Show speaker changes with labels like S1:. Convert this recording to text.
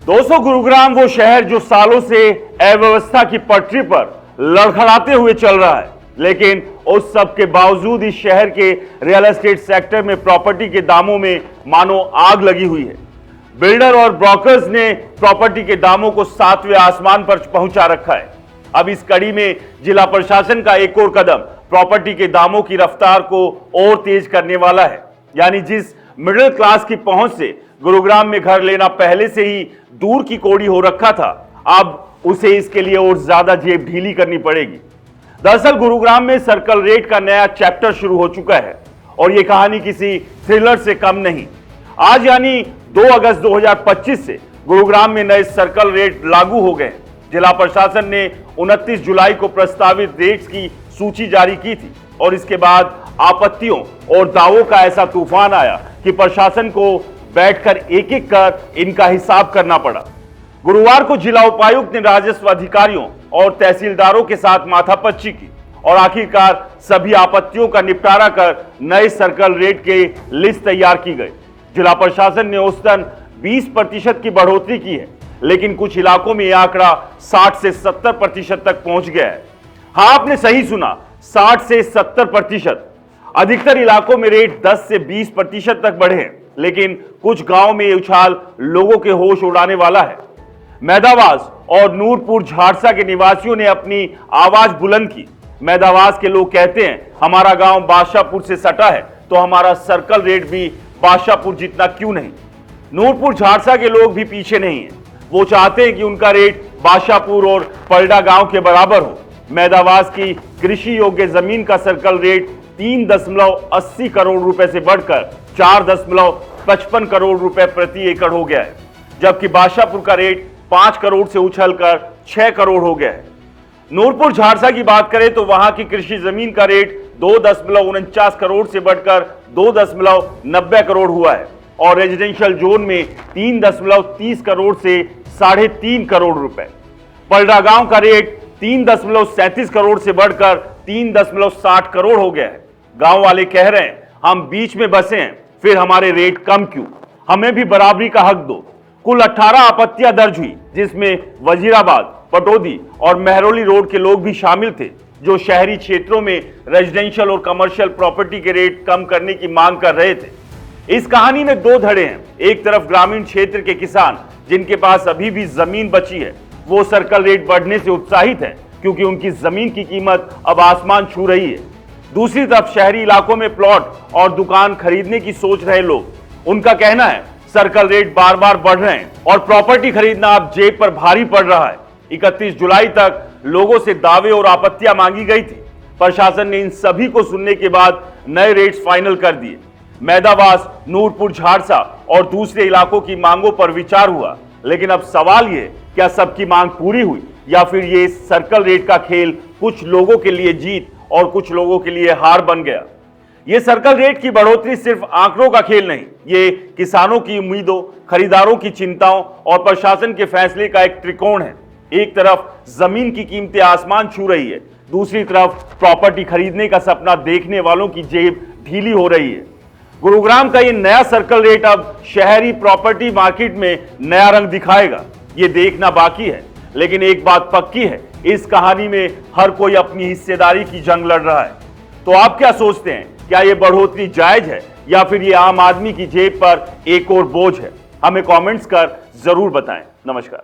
S1: दोस्तों, गुरुग्राम वो शहर जो सालों से अव्यवस्था की पटरी पर लड़खड़ाते हुए चल रहा है, लेकिन उस सब के बावजूद इस शहर के रियल एस्टेट सेक्टर में प्रॉपर्टी के दामों में मानो आग लगी हुई है। बिल्डर और ब्रोकर्स ने प्रॉपर्टी के दामों को 7वें आसमान पर पहुंचा रखा है। अब इस कड़ी में जिला प्रशासन का एक और कदम प्रॉपर्टी के दामों की रफ्तार को और तेज करने वाला है। यानी जिस मिडिल क्लास की पहुंच से गुरुग्राम में घर लेना पहले से ही दूर की कौड़ी हो रखा था, अब उसे इसके लिए और ज्यादा जेब ढीली करनी पड़ेगी। दरअसल गुरुग्राम में सर्कल रेट का नया चैप्टर शुरू हो चुका है और यह कहानी किसी थ्रिलर से कम नहीं। आज यानी 2 अगस्त 2025 से गुरुग्राम में नए सर्कल रेट लागू हो गए। जिला प्रशासन ने 29 जुलाई को प्रस्तावित रेट्स की सूची जारी की थी और इसके बाद आपत्तियों और दावों का ऐसा तूफान आया कि प्रशासन को बैठकर एक एक कर इनका हिसाब करना पड़ा। गुरुवार को जिला उपायुक्त ने राजस्व अधिकारियों और तहसीलदारों के साथ माथापच्ची की और आखिरकार सभी आपत्तियों का निपटारा कर नए सर्कल रेट के लिस्ट तैयार की गई। जिला प्रशासन ने औसतन 20% की बढ़ोतरी की है, लेकिन कुछ इलाकों में यह आंकड़ा 60 से 70% तक पहुंच गया है। हाँ, आपने सही सुना, 60 से 70%। अधिकतर इलाकों में रेट 10 से 20% तक बढ़े हैं, लेकिन कुछ गांव में यह उछाल लोगों के होश उड़ाने वाला है। मैदावास और नूरपुर झाड़सा के निवासियों ने अपनी आवाज बुलंद की। मैदावास के लोग कहते हैं, हमारा गांव बादशाहपुर से सटा है तो हमारा सर्कल रेट भी बादशाहपुर जितना क्यों नहीं। नूरपुर झाड़सा के लोग भी पीछे नहीं हैं, वो चाहते हैं कि उनका रेट बादशाहपुर और पलडा गांव के बराबर हो। मैदावास की कृषि योग्य जमीन का सर्कल रेट 3.80 करोड़ रुपए से बढ़कर 4.55 करोड़ रुपए प्रति एकड़ हो गया है, जबकि बादशाहपुर का रेट 5 करोड़ से उछलकर 6 करोड़ हो गया है। नूरपुर झाड़सा की बात करें तो वहां की कृषि जमीन का रेट 2.49 करोड़ से बढ़कर 2.90 करोड़ हुआ है और रेजिडेंशियल जोन में 3.30 करोड़ से 3.5 करोड़ रुपए। पलडा गांव का रेट 3.37 करोड़ से बढ़कर 3.60 करोड़ हो गया है। गांव वाले कह रहे हैं, हम बीच में बसे हैं, फिर हमारे रेट कम क्यों, हमें भी बराबरी का हक दो। कुल 18 आपत्तियां दर्ज हुई, जिसमें वजीराबाद, पटौदी और मेहरौली रोड के लोग भी शामिल थे, जो शहरी क्षेत्रों में रेजिडेंशियल और कमर्शियल प्रॉपर्टी के रेट कम करने की मांग कर रहे थे। इस कहानी में 2 धड़े हैं। एक तरफ ग्रामीण क्षेत्र के किसान, जिनके पास अभी भी जमीन बची है, वो सर्कल रेट बढ़ने से उत्साहित है क्योंकि उनकी जमीन की कीमत अब आसमान छू रही है। दूसरी तरफ शहरी इलाकों में प्लॉट और दुकान खरीदने की सोच रहे लोग, उनका कहना है सर्कल रेट बार बार बढ़ रहे हैं और प्रॉपर्टी खरीदना अब जेब पर भारी पड़ रहा है। 31 जुलाई तक लोगों से दावे और आपत्तियां मांगी गई थी। प्रशासन ने इन सभी को सुनने के बाद नए रेट्स फाइनल कर दिए। मैदावास, नूरपुर झाड़सा और दूसरे इलाकों की मांगों पर विचार हुआ, लेकिन अब सवाल यह, क्या सबकी मांग पूरी हुई या फिर ये सर्कल रेट का खेल कुछ लोगों के लिए जीत और कुछ लोगों के लिए हार बन गया। ये सर्कल रेट की बढ़ोतरी सिर्फ आंकड़ों का खेल नहीं, ये किसानों की उम्मीदों, खरीदारों की चिंताओं और प्रशासन के फैसले का एक त्रिकोण है। एक तरफ जमीन की कीमतें आसमान छू रही है, दूसरी तरफ प्रॉपर्टी खरीदने का सपना देखने वालों की जेब ढीली हो रही है। गुरुग्राम का ये नया सर्कल रेट अब शहरी प्रॉपर्टी मार्केट में नया रंग दिखाएगा, ये देखना बाकी है। लेकिन एक बात पक्की है, इस कहानी में हर कोई अपनी हिस्सेदारी की जंग लड़ रहा है। तो आप क्या सोचते हैं, क्या ये बढ़ोतरी जायज है या फिर ये आम आदमी की जेब पर एक और बोझ है? हमें कमेंट्स कर जरूर बताएं। नमस्कार।